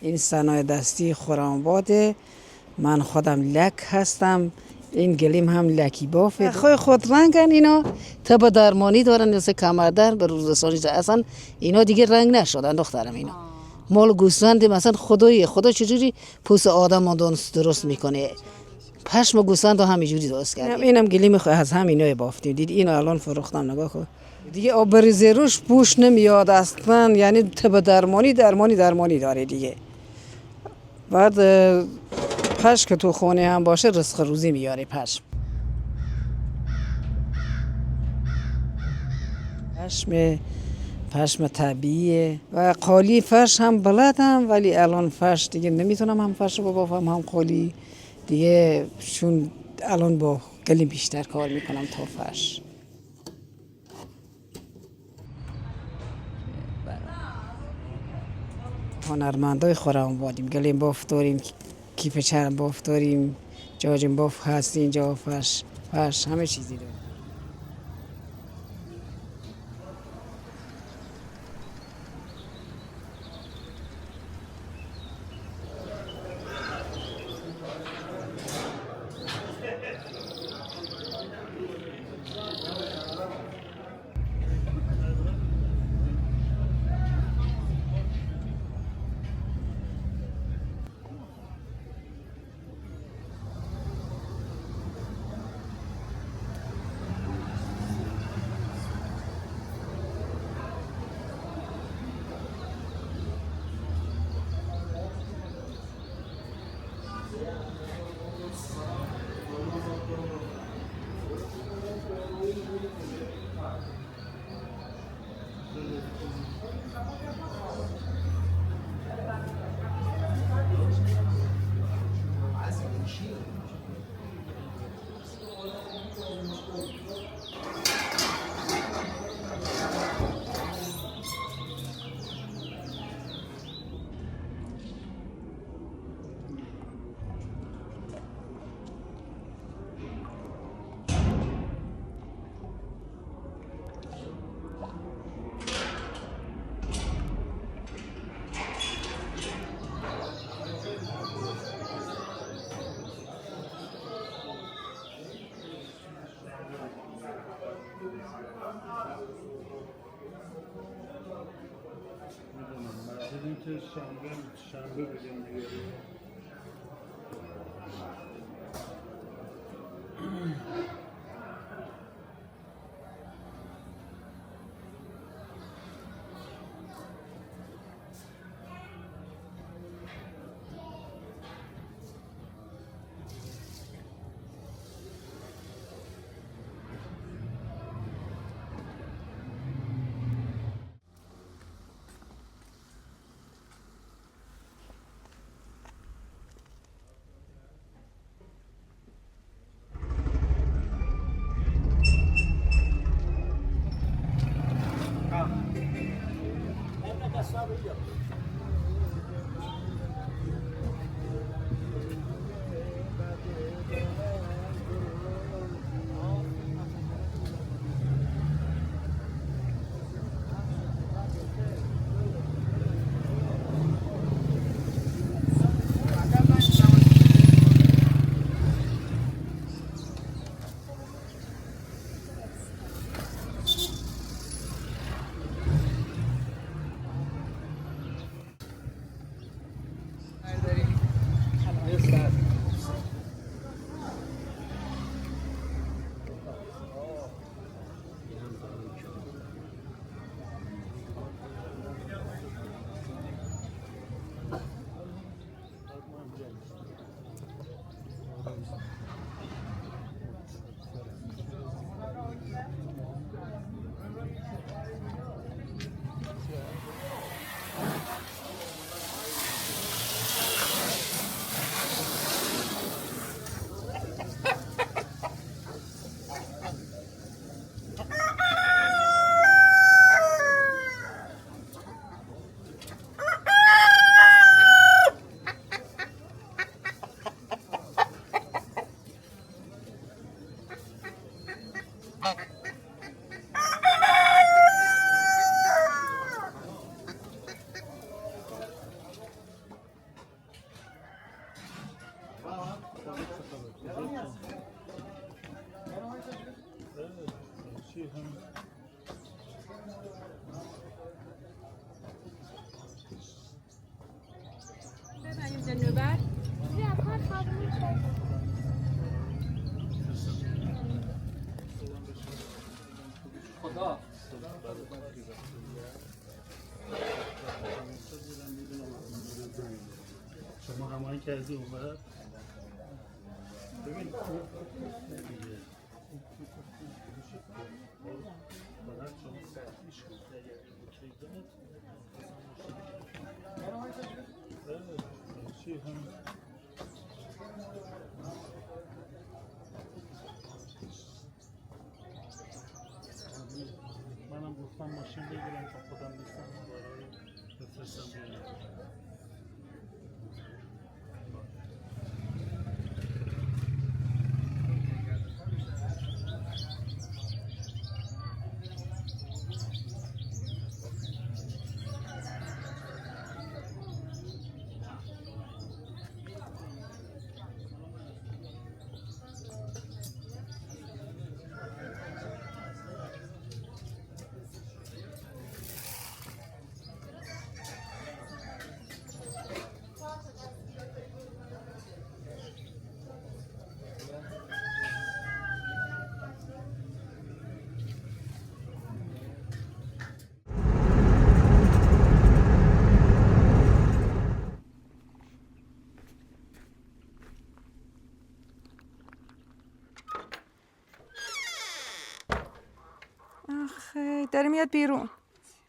این صنایع دستی خرم‌آباده. من خودم لک هستم. این گلیم هم لکی بافه. خود خود رنگن اینا. تب درمانی دارن مثل کمردرد به روزرسانی. اصلا اینا دیگه رنگ نشدن دخترم اینا. مال گوسفند مثلا خدا چجوری پوست آدم درست میکنه. پشم گوسفند همینجوری درست کردیم. اینم گلیم از همینا بافتیم. دید اینا الان فروختم نگاه کن. دیگه آب بریزه روش بوش نمیاد اصلا. یعنی تب درمانی داره دیگه. بعد پشم که تو خونه هم باشه رزق روزی میاره پشم. پشم طبیعیه و قالی فرش هم بلدم ولی الان فرش دیگه نمیتونم هم فرش رو بافم هم قالی دیگه چون الان با گلیم بیشتر کار میکنم تا فرش. هنرمندای خودم بودیم گلیم باف داریم کیف چرم باف داریم جاجم باف هست اینجا فرش همه چیزی داریم. شنبه بگم دیگه. هم ببریم به نوبت. خدا شما هماهنگ کردی اون وقت ببین فقط شما سرفیش کن اگر اوکی داد چی هم منم گفتم ماشین بگیرم تا خودم نیستم برای بفرستم بیارم آخه داره میاد بیرون.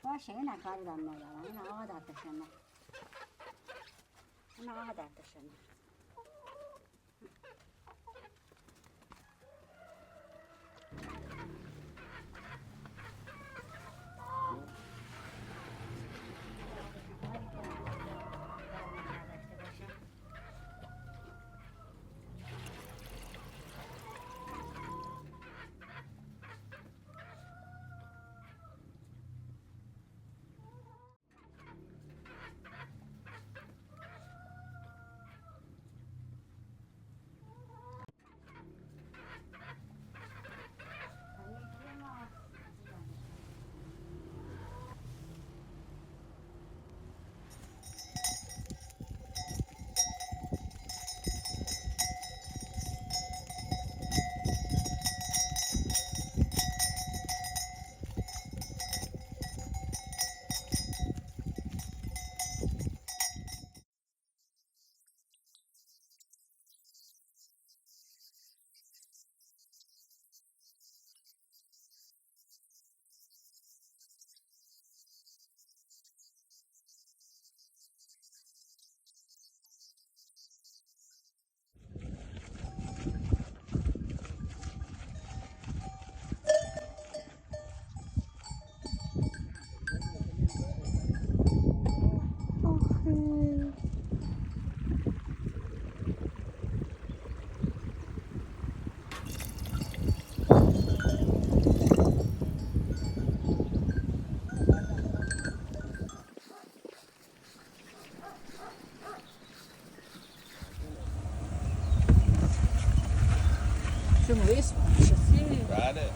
باشه این کاری دارم ندارم این آقا دردشنه این آقا دردشنه شو اسمه؟ بله